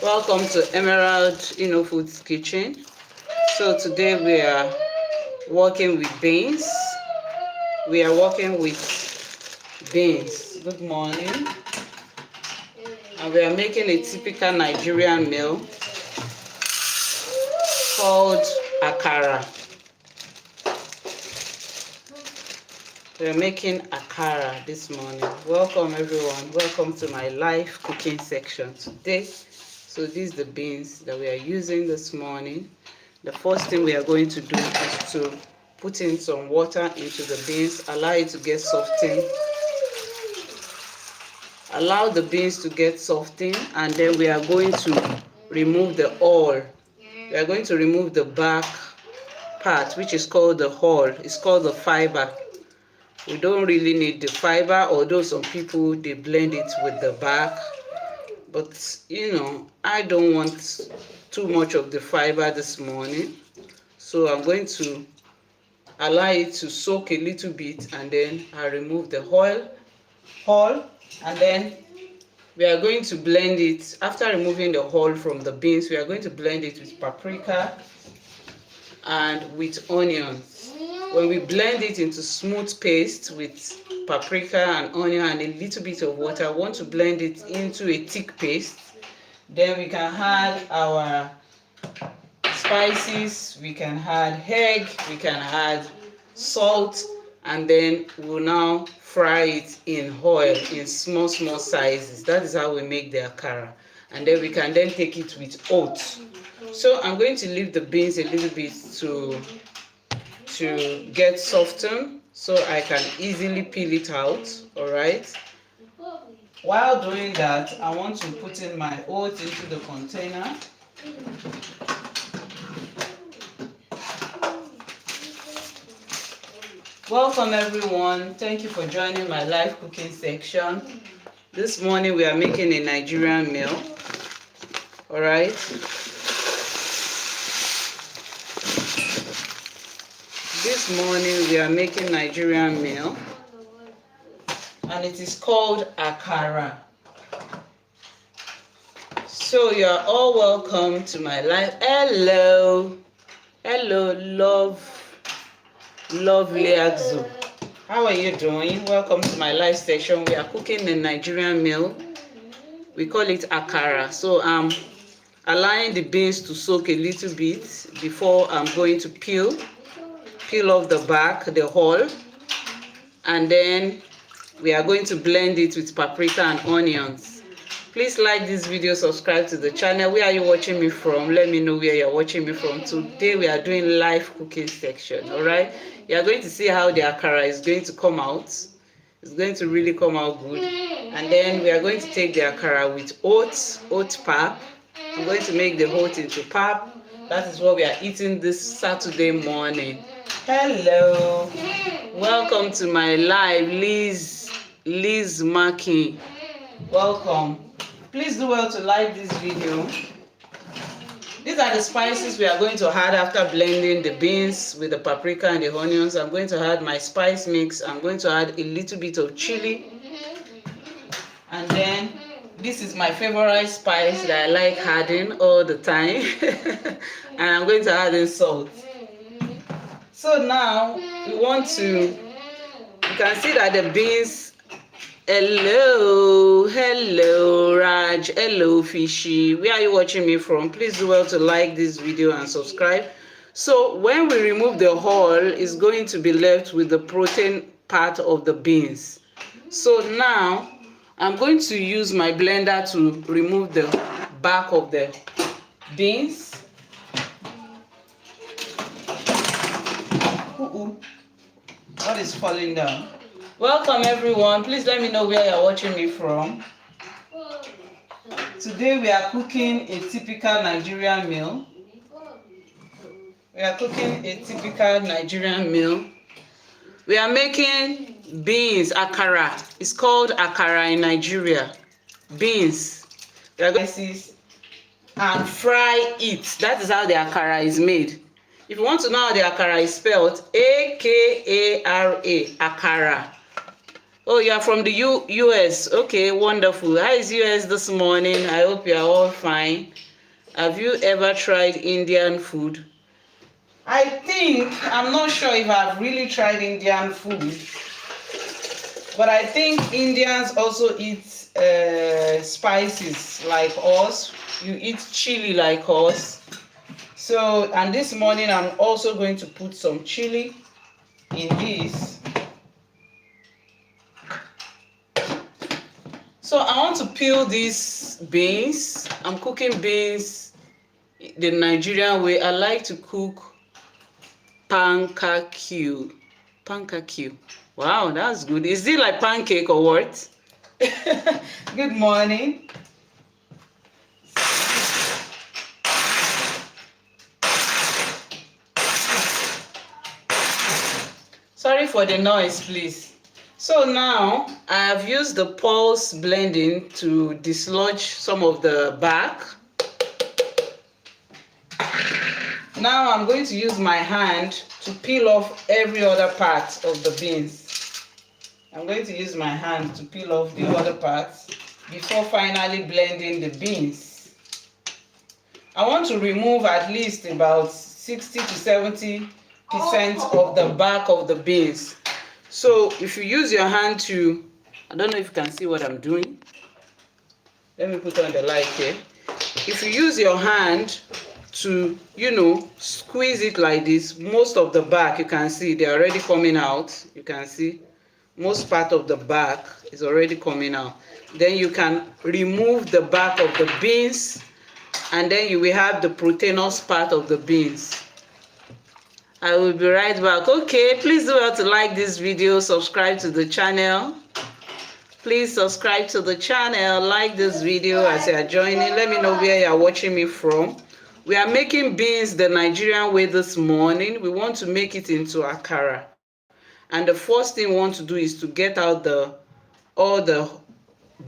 Welcome to Emerald Foods Kitchen. So today we are working with beans. We are working with beans. Good morning. And we are making a typical Nigerian meal called AKARA. We are making AKARA this morning. Welcome everyone. Welcome to my live cooking section today. So these are the beans that we are using this morning. The first thing we are going to do is to put in some water into the beans, allow it to get softened. Allow the beans to get softened, and then we are going to remove the oil. We are going to remove the back part, which is called the hull. It's called the fiber. We don't really need the fiber, although some people they blend it with the back. But I don't want too much of the fiber this morning. So I'm going to allow it to soak a little bit, and then I remove the hull, and then we are going to blend it. After removing the hull from the beans, we are going to blend it with paprika and with onions. When we blend it into smooth paste with paprika and onion and a little bit of water, I want to blend it into a thick paste. Then we can add our spices, we can add egg, we can add salt, and then we'll now fry it in oil in small sizes. That is how we make the akara. And then we can then take it with oats. So I'm going to leave the beans a little bit to get softened so I can easily peel it out. All right. While doing that, I want to put in my oats into the container. Welcome everyone. Thank you for joining my live cooking section. This morning we are making a Nigerian meal. All right. This morning we are making Nigerian meal, and it is called AKARA. So you are all welcome to my live. Hello, lovely Axo. How are you doing? Welcome to my live session. We are cooking a Nigerian meal. We call it AKARA. So I'm allowing the beans to soak a little bit before I'm going to peel off the back, the hull, and then we are going to blend it with paprika and onions. Please like this video, subscribe to the channel. Where are you watching me from? Let me know where you're watching me from. Today we are doing live cooking section. All right, you are going to see how the akara is going to come out. It's going to really come out good. And then we are going to take the akara with oat pap. I'm going to make the oat into pap. That is what we are eating this Saturday morning. Hello, welcome to my live, Liz Marking. Welcome. Please do well to like this video. These are the spices we are going to add after blending the beans with the paprika and the onions. I'm going to add my spice mix. I'm going to add a little bit of chili, and then this is my favorite spice that I like adding all the time. And I'm going to add in salt. So now we want to, you can see that the beans, hello Raj, hello Fishy, where are you watching me from? Please do well to like this video and subscribe. So when we remove the hull, it's going to be left with the protein part of the beans. So now I'm going to use my blender to remove the back of the beans. What is falling down? Welcome everyone. Please let me know where you're watching me from. Today we are cooking a typical Nigerian meal. We are making beans akara. It's called akara in Nigeria. Beans. We are going to and fry it. That is how the akara is made. If you want to know how the akara is spelled, AKARA, akara. Oh, you are from the US. Okay, wonderful. How is US this morning? I hope you are all fine. Have you ever tried Indian food? I'm not sure if I've really tried Indian food, but I think Indians also eat spices like us. You eat chili like us. So, and this morning I'm also going to put some chili in this. So I want to peel these beans. I'm cooking beans the Nigerian way. I like to cook pankake. Pankake. Wow, that's good. Is it like pancake or what? Good morning. Sorry for the noise, please. So now I have used the pulse blending to dislodge some of the bark. Now I'm going to use my hand to peel off every other part of the beans. I'm going to use my hand to peel off the other parts before finally blending the beans. I want to remove at least about 60 to 70% of the bark of the beans. So if you use your hand to, I don't know if you can see what I'm doing. Let me put on the light here. If you use your hand to, squeeze it like this, most of the bark, you can see they're already coming out. You can see most part of the bark is already coming out. Then you can remove the bark of the beans, and then you will have the proteinous part of the beans. I will be right back. Okay, please do well to like this video, subscribe to the channel. Please subscribe to the channel, like this video as you are joining. Let me know where you are watching me from. We are making beans the Nigerian way this morning. We want to make it into AKARA. And the first thing we want to do is to get out all the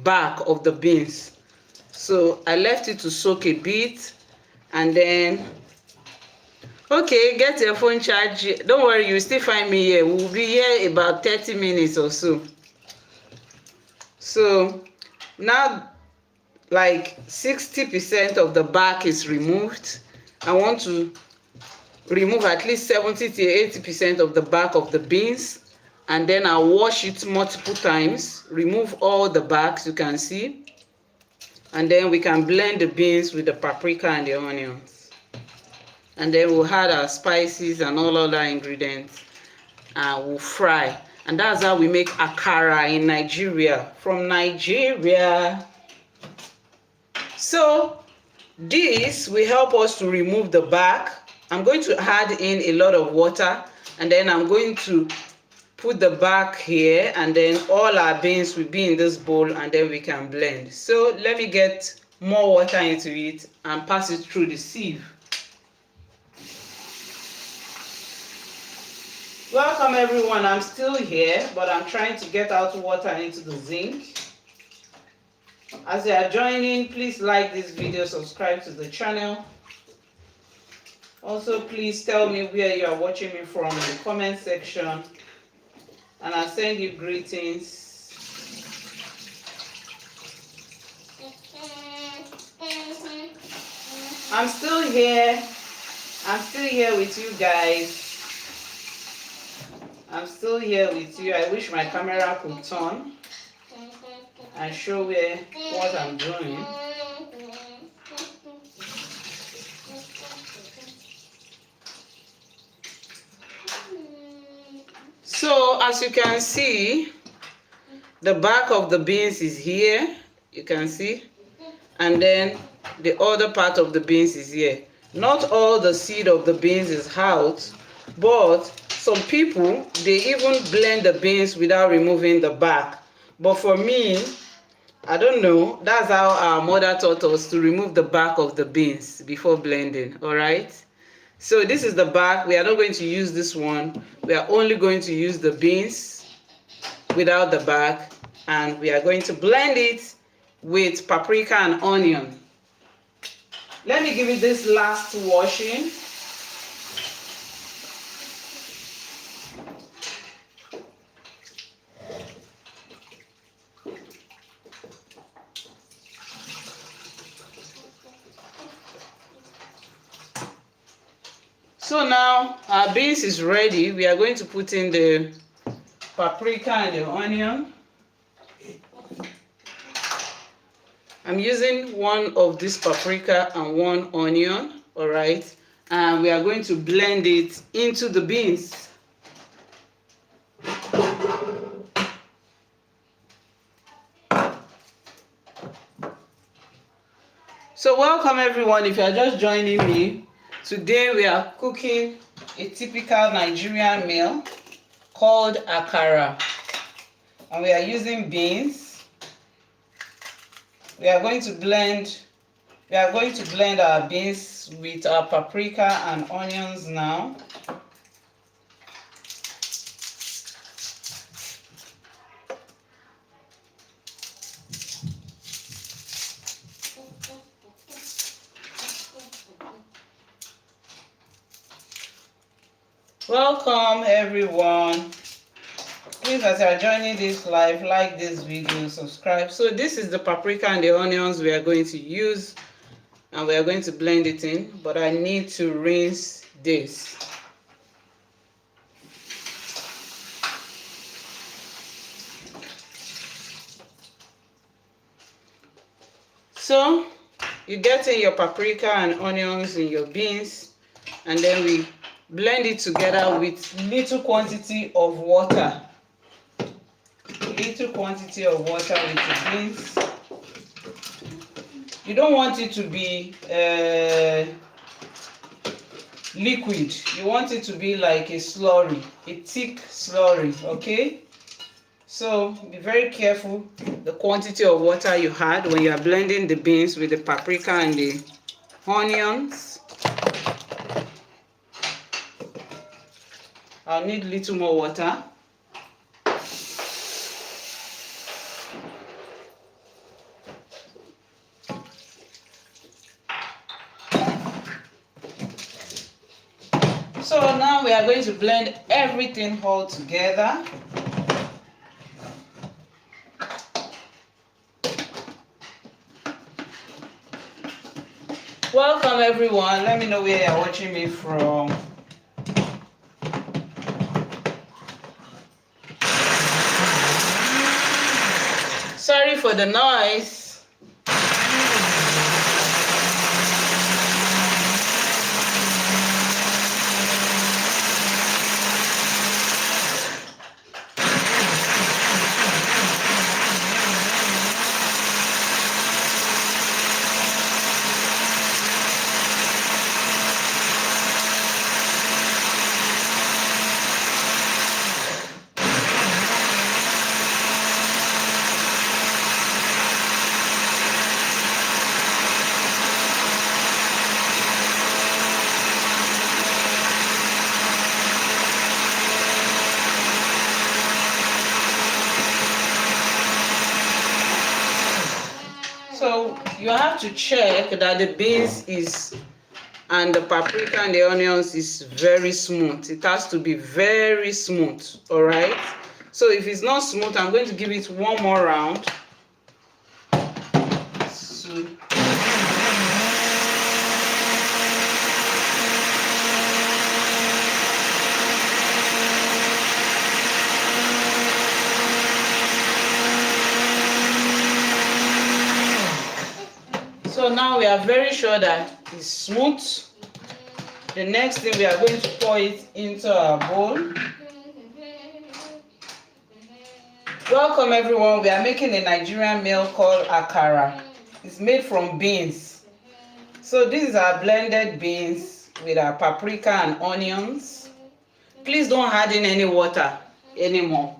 bark of the beans. So I left it to soak a bit, and then okay, get your phone charged. Don't worry, you still find me here. We'll be here about 30 minutes or so. So now like 60% of the bark is removed. I want to remove at least 70 to 80% of the bark of the beans, and then I'll wash it multiple times, remove all the barks you can see, and then we can blend the beans with the paprika and the onions, and then we'll add our spices and all other ingredients, and we'll fry. And that's how we make AKARA in Nigeria, from Nigeria. So this will help us to remove the bark. I'm going to add in a lot of water, and then I'm going to put the bark here, and then all our beans will be in this bowl, and then we can blend. So let me get more water into it and pass it through the sieve. Welcome everyone. I'm still here, but I'm trying to get out water into the zinc. As you are joining, please like this video, subscribe to the channel. Also, please tell me where you are watching me from in the comment section, and I'll send you greetings. I'm still here. I'm still here with you guys. I'm still here with you. I wish my camera could turn and show what I'm doing. So as you can see, the back of the beans is here, you can see, and then the other part of the beans is here. Not all the seed of the beans is out, but some people, they even blend the beans without removing the back. But for me, I don't know, that's how our mother taught us to remove the back of the beans before blending. All right, so this is the back. We are not going to use this one. We are only going to use the beans without the back, and we are going to blend it with paprika and onion. Let me give it this last washing. So now our beans is ready. We are going to put in the paprika and the onion. I'm using one of this paprika and one onion, all right? And we are going to blend it into the beans. So welcome everyone. If you are just joining me, today we are cooking a typical Nigerian meal called AKARA. And we are using beans. We are going to blend our beans with our paprika and onions now. Welcome everyone. Please, as you are joining this live, like this video, subscribe. So this is the paprika and the onions we are going to use, and we are going to blend it in, but I need to rinse this. So you get in your paprika and onions in your beans, and then we blend it together with little quantity of water. Little quantity of water with the beans. You don't want it to be liquid. You want it to be like a slurry, a thick slurry, okay? So be very careful the quantity of water you add when you are blending the beans with the paprika and the onions. I'll need little more water. So now we are going to blend everything all together. Welcome everyone. Let me know where you're watching me from. Sorry for the noise. So you have to check that the beans and the paprika and the onions is very smooth. It has to be very smooth, all right? So if it's not smooth, I'm going to give it one more round. So now we are very sure that it's smooth. The next thing, we are going to pour it into our bowl. Welcome everyone. We are making a Nigerian meal called AKARA. It's made from beans. So this is our blended beans with our paprika and onions. Please don't add in any water anymore.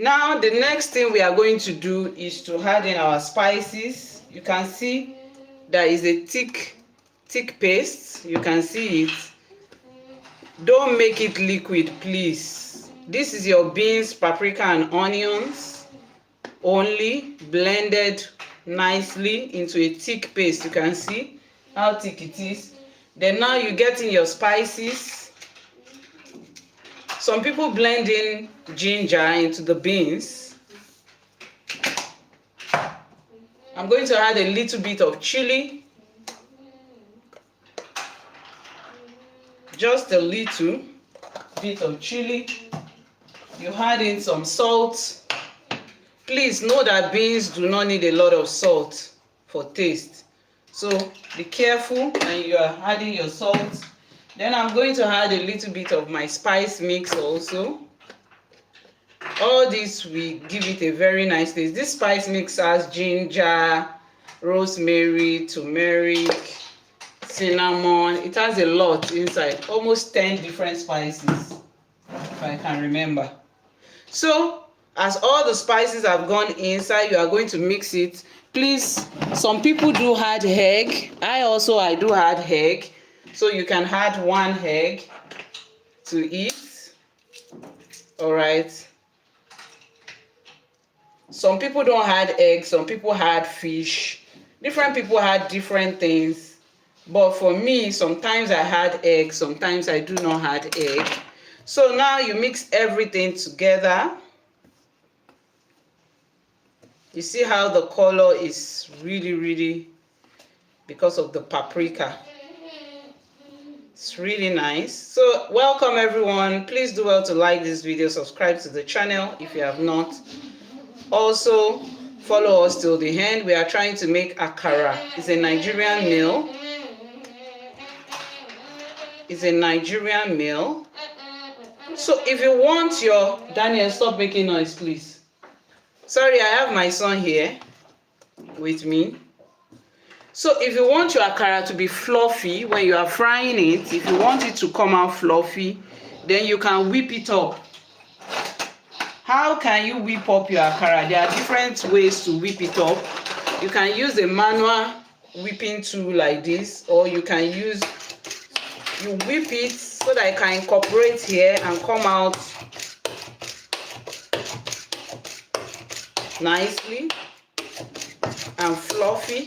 Now the next thing we are going to do is to add in our spices. You can see there is a thick paste. You can see it. Don't make it liquid, please. This is your beans, paprika and onions only blended nicely into a thick paste. You can see how thick it is. Then now you get in your spices. Some people blend in ginger into the beans. I'm going to add a little bit of chili just a little bit of chili. You add in some salt. Please know that beans do not need a lot of salt for taste, so be careful when you are adding your salt. Then I'm going to add a little bit of my spice mix also. All this will give it a very nice taste. This spice mix has ginger, rosemary, turmeric, cinnamon. It has a lot inside, almost 10 different spices if I can remember. So as all the spices have gone inside, you are going to mix it. Please, some people do add egg. I do add egg, so you can add 1 egg to it. All right. Some people don't add egg, some people add fish. Different people add different things. But for me, sometimes I add egg, sometimes I do not add egg. So now you mix everything together. You see how the color is really because of the paprika. It's really nice. So welcome everyone. Please do well to like this video, subscribe to the channel if you have not. Also follow us till the end. We are trying to make akara. It's a Nigerian meal. It's a Nigerian meal. So if you want your Daniel, stop making noise please. Sorry, I have my son here with me. So if you want your akara to be fluffy when you are frying it, if you want it to come out fluffy, then you can whip it up. How can you whip up your akara? There are different ways to whip it up. You can use a manual whipping tool like this, or you can use, you whip it so that it can incorporate here and come out nicely and fluffy.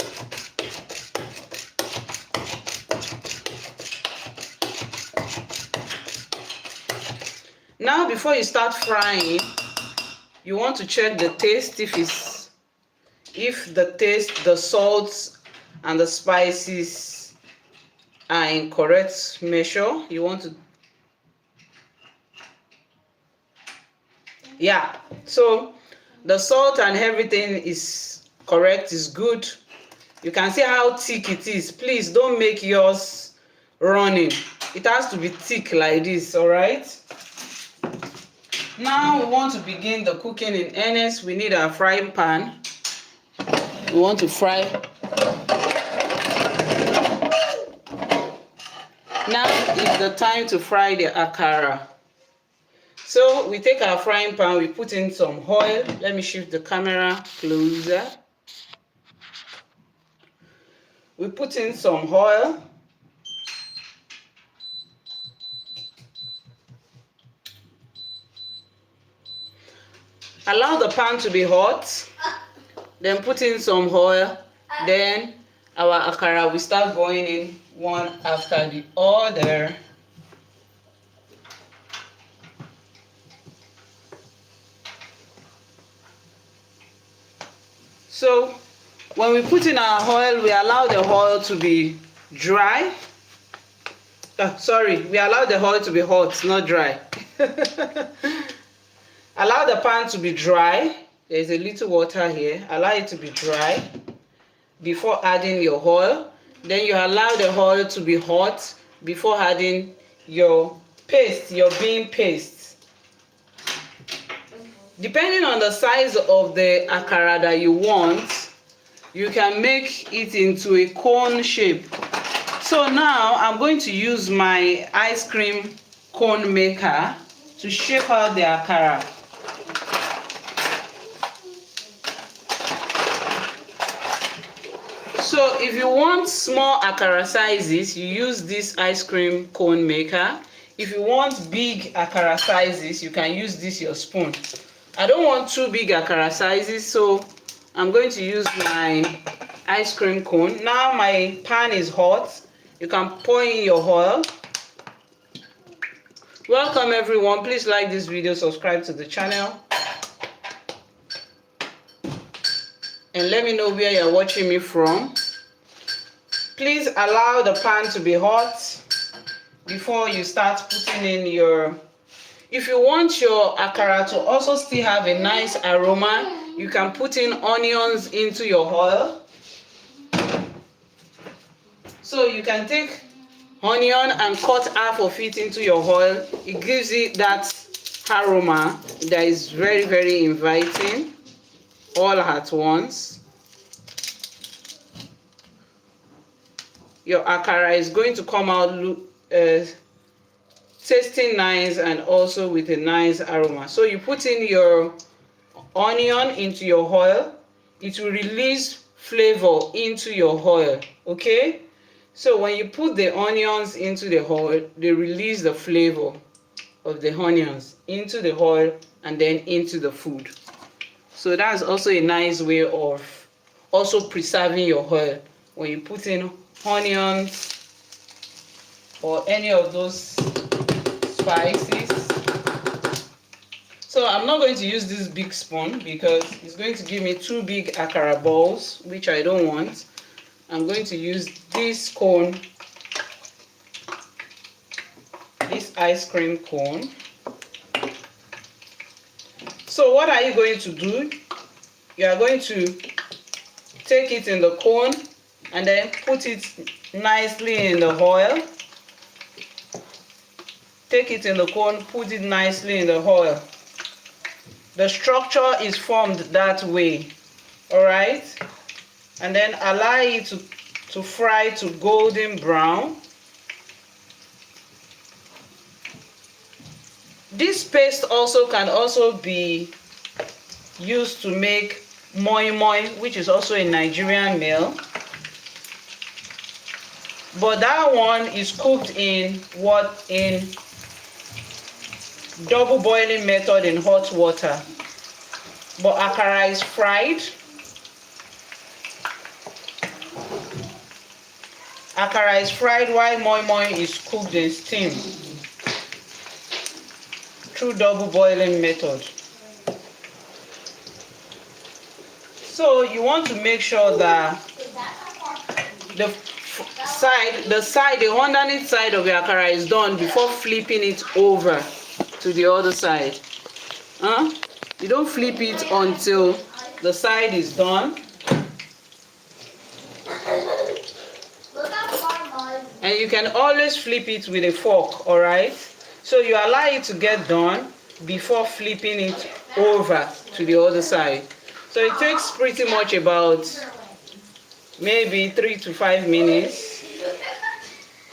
Now before you start frying, you want to check the taste, if the taste, the salts and the spices are in correct measure. You want to, yeah, so the salt and everything is correct, is good. You can see how thick it is. Please don't make yours running. It has to be thick like this, all right? Now we want to begin the cooking in earnest. We need our frying pan. We want to fry. Now is the time to fry the akara. So we take our frying pan, we put in some oil. Let me shift the camera closer. We put in some oil. Allow the pan to be hot, then put in some oil, then our akara will start going in one after the other. So when we put in our oil, we allow the oil to be dry. We allow the oil to be hot, not dry. Allow the pan to be dry. There's a little water here. Allow it to be dry before adding your oil. Then you allow the oil to be hot before adding your paste, your bean paste. Depending on the size of the akara that you want, you can make it into a cone shape. So now I'm going to use my ice cream cone maker to shape out the akara. So if you want small akara sizes, you use this ice cream cone maker. If you want big akara sizes, you can use this your spoon. I don't want too big akara sizes, so I'm going to use my ice cream cone. Now my pan is hot. You can pour in your oil. Welcome everyone. Please like this video, subscribe to the channel, and let me know where you're watching me from. Please allow the pan to be hot before you start putting in your, if you want your akara to also still have a nice aroma, you can put in onions into your oil. So you can take onion and cut half of it into your oil. It gives it that aroma that is very, very inviting all at once. Your akara is going to come out tasting nice and also with a nice aroma. So you put in your onion into your oil. It will release flavor into your oil, okay? So when you put the onions into the oil, they release the flavor of the onions into the oil and then into the food. So that's also a nice way of also preserving your oil when you put in onions or any of those spices. So I'm not going to use this big spoon because it's going to give me two big akara balls, which I don't want. I'm going to use this cone, this ice cream cone. So what are you going to do? You are going to take it in the cone and then put it nicely in the oil. Take it in the cone, put it nicely in the oil. The structure is formed that way, all right? And then allow it to fry to golden brown. This paste also can also be used to make moi moi, which is also a Nigerian meal. But that one is cooked in double boiling method in hot water. But akara is fried. Akara is fried while moi moi is cooked in steam through double boiling method. So you want to make sure that the underneath side of your akara is done before flipping it over to the other side. You don't flip it until the side is done. And you can always flip it with a fork, all right? So you allow it to get done before flipping it over to the other side. So it takes pretty much about maybe 3 to 5 minutes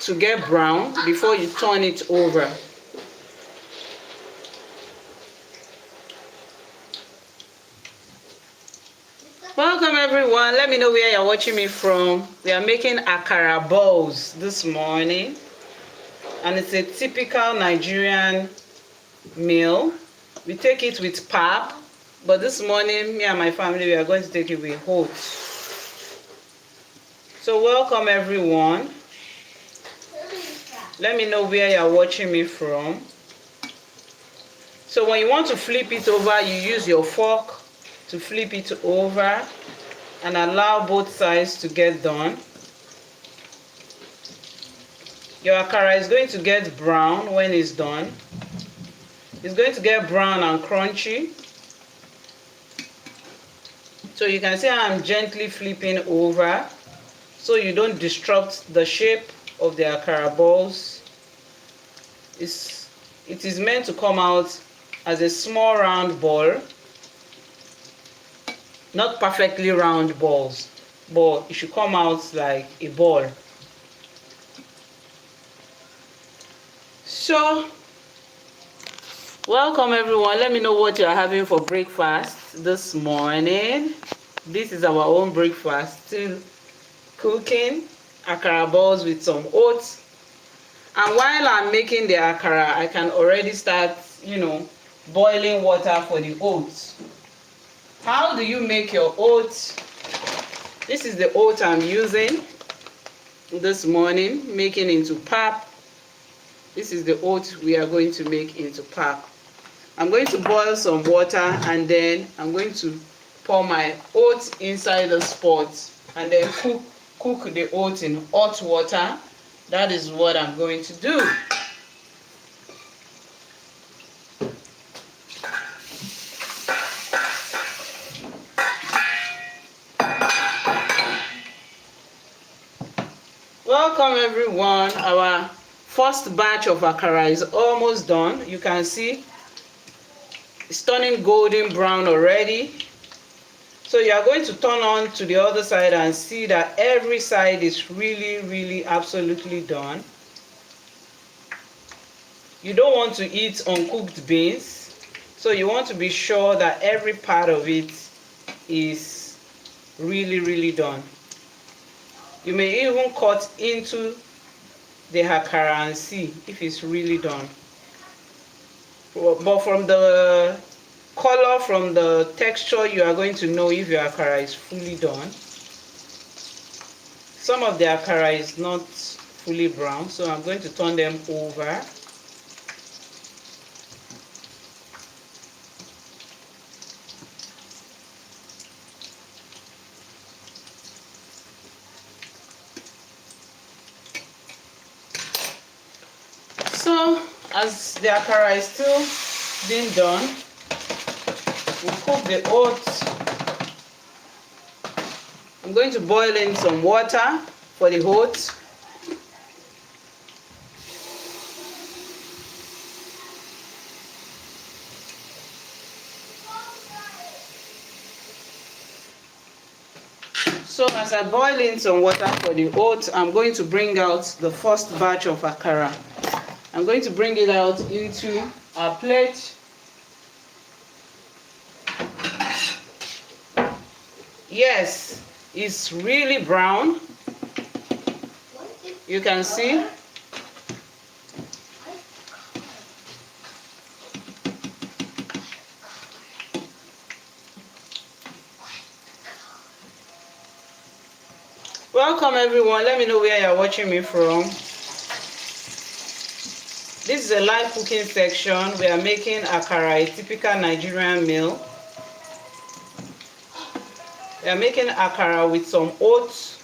to get brown before you turn it over. Welcome everyone. Let me know where you're watching me from. We are making akara balls this morning, and it's a typical Nigerian meal. We take it with pap, but this morning me and my family, we are going to take it with oats. So welcome everyone. Let me know where you're watching me from. So when you want to flip it over, you use your fork to flip it over and allow both sides to get done. Your akara is going to get brown when it's done. It's going to get brown and crunchy. So you can see I'm gently flipping over so you don't disrupt the shape of the akara balls. It is meant to come out as a small round ball. Not perfectly round balls, but it should come out like a ball. So, welcome everyone. Let me know what you are having for breakfast this morning. This is our own breakfast. Still cooking akara balls with some oats. And while I'm making the akara, I can already start, boiling water for the oats. How do you make your oats? This is the oat I'm using this morning, making into pap. This is the oat we are going to make into pap. I'm going to boil some water and then I'm going to pour my oats inside the pot and then cook the oats in hot water. That is what I'm going to do. Welcome everyone. Our first batch of akara is almost done. You can see it's turning golden brown already. So you are going to turn on to the other side and see that every side is really absolutely done. You don't want to eat uncooked beans, so you want to be sure that every part of it is really done. You may even cut into the akara and see if it's really done. But from the color, from the texture, you are going to know if your akara is fully done. Some of the akara is not fully brown, so I'm going to turn them over. So as the akara is still being done, we'll cook the oats. I'm going to boil in some water for the oats. So as I boil in some water for the oats, I'm going to bring out the first batch of akara. I'm going to bring it out into a plate. Yes, it's really brown. You can see. Welcome everyone. Let me know where you're watching me from. This is a live cooking section. We are making akara, a typical Nigerian meal. We are making akara with some oats.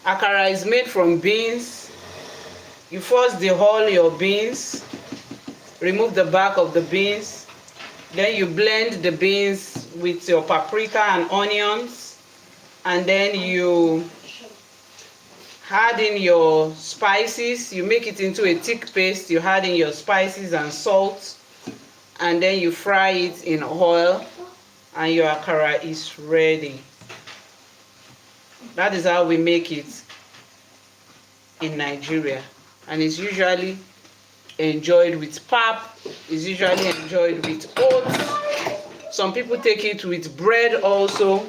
Akara is made from beans. You first dehull your beans, remove the back of the beans, then you blend the beans with your paprika and onions, and then you add in your spices. You make it into a thick paste. You add in your spices and salt, and then you fry it in oil, and your akara is ready. That is how we make it in Nigeria, and it's usually enjoyed with pap. It's usually enjoyed with oats. Some people take it with bread also.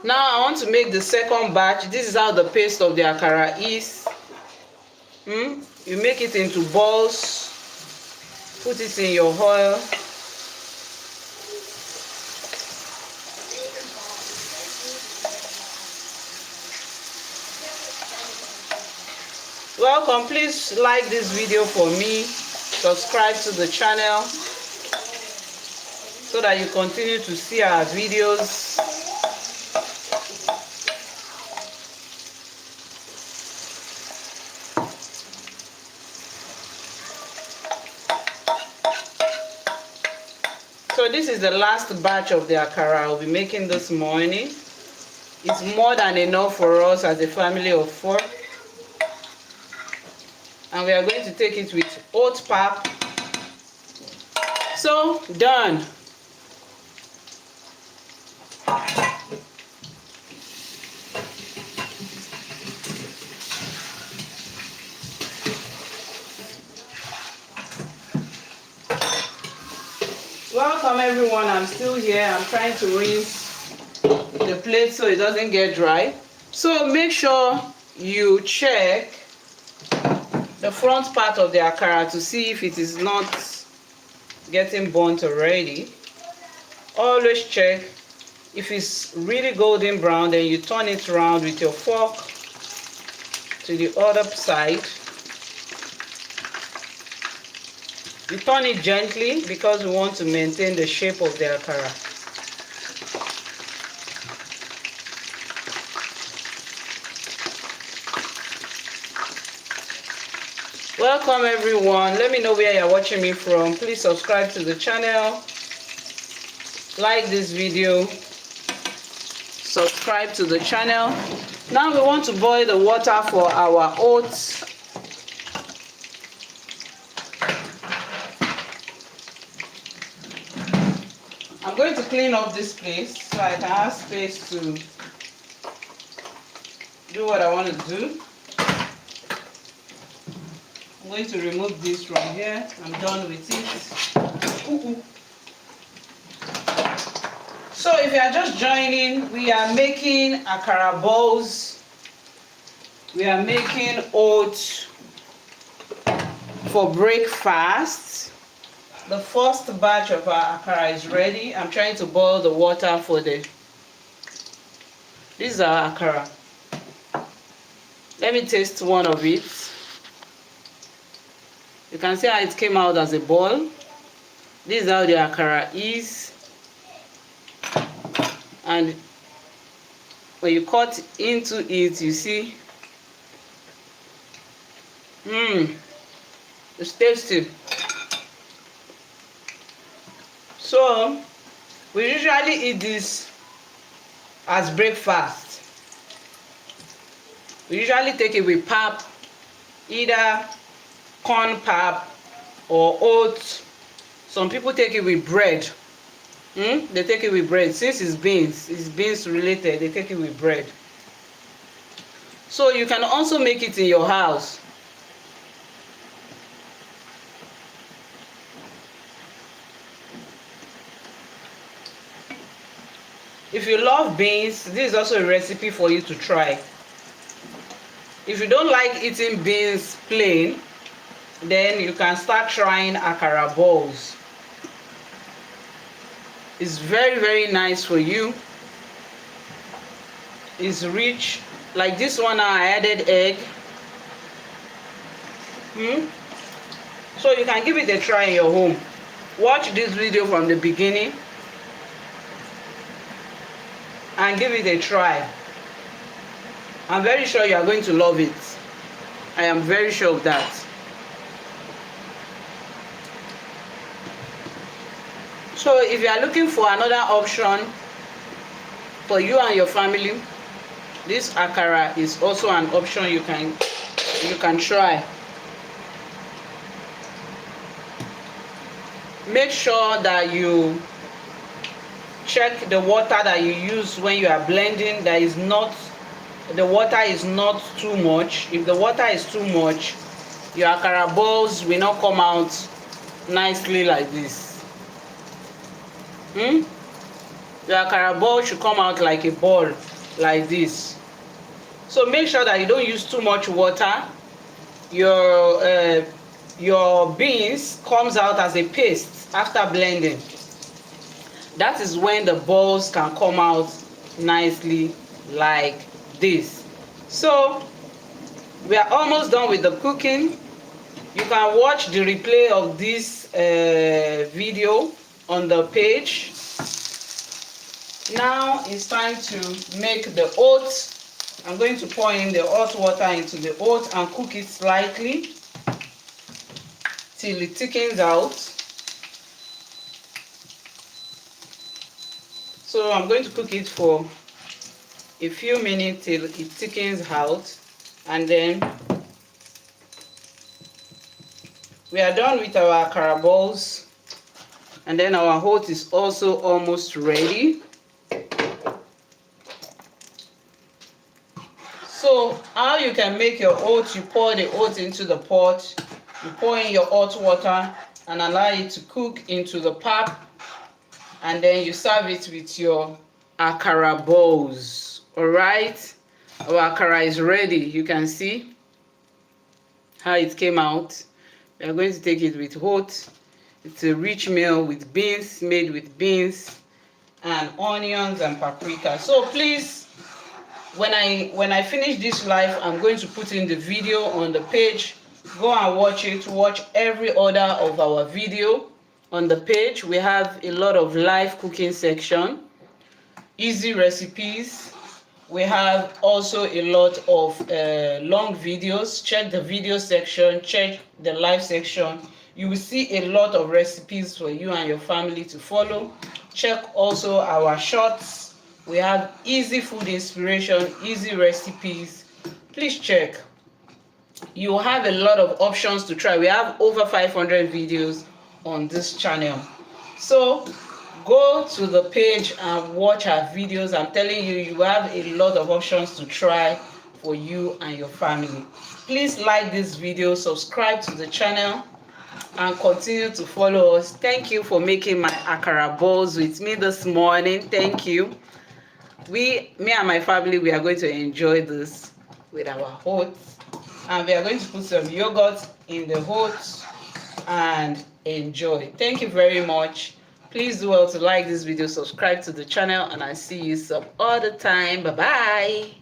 Now I want to make the second batch. This is how the paste of the akara is. You make it into balls, put it in your oil. Welcome. Please like this video for me, subscribe to the channel so that you continue to see our videos. So this is the last batch of the akara I'll be making this morning. It's more than enough for us as a family of 4. And we are going to take it with oat pap. So, done. Welcome everyone. I'm still here. I'm trying to rinse the plate so it doesn't get dry. So make sure you check the front part of the akara to see if it is not getting burnt already. Always check. If it's really golden brown, then you turn it around with your fork to the other side. You turn it gently because we want to maintain the shape of the akara. Welcome everyone. Let me know where you're watching me from. Please subscribe to the channel, like this video subscribe to the channel. Now we want to boil the water for our oats. I'm going to clean up this place so I can have space to do what I want to do. I'm going to remove this from here. I'm done with it. So if you are just joining, we are making akara balls. We are making oats for breakfast. The first batch of our akara is ready. I'm trying to boil the water for the... This is our akara. Let me taste one of it. You can see how it came out as a ball. This is how the akara is. And when you cut into it, you see, it's tasty. So we usually eat this as breakfast. We usually take it with pap, either corn pap or oats. Some people take it with bread. They take it with bread. Since it's beans related, they take it with bread. So you can also make it in your house. If you love beans, this is also a recipe for you to try. If you don't like eating beans plain, then you can start trying akara balls. It's very, very nice for you. It's rich. Like this one, I added egg. So you can give it a try in your home. Watch this video from the beginning and give it a try. I'm very sure you are going to love it. I am very sure of that. So if you are looking for another option for you and your family, this akara is also an option you can try. Make sure that you check the water that you use when you are blending. The water is not too much. If the water is too much, your akara balls will not come out nicely like this. The akara ball should come out like a ball like this. So make sure that you don't use too much water. Your beans comes out as a paste after blending. That is when the balls can come out nicely like this. So we are almost done with the cooking. You can watch the replay of this video on the page. Now it's time to make the oats. I'm going to pour in the hot water into the oats and cook it slightly till it thickens out. So I'm going to cook it for a few minutes till it thickens out, and then we are done with our akara balls. And then our oat is also almost ready. So how you can make your oats: you pour the oats into the pot, you pour in your hot water and allow it to cook into the pap, and then you serve it with your akara balls. All right, our akara is ready. You can see how it came out. We are going to take it with oat. It's a rich meal with beans, made with beans and onions and paprika. So please, when I finish this live, I'm going to put in the video on the page. Go and watch it. Watch every other of our video on the page. We have a lot of live cooking section, easy recipes. We have also a lot of long videos. Check the video section, check the live section. You will see a lot of recipes for you and your family to follow. Check also our shorts We have easy food inspiration, easy recipes. Please check. You have a lot of options to try. We have over 500 videos on this channel. So go to the page and watch our videos. I'm telling you, you have a lot of options to try for you and your family. Please like this video, subscribe to the channel, and continue to follow us. Thank you for making my akara balls with me this morning. Thank you. Me and my family, we are going to enjoy this with our oats, and we are going to put some yogurt in the oats and enjoy. Thank you very much. Please do well to like this video, subscribe to the channel, and I see you some other time. Bye bye.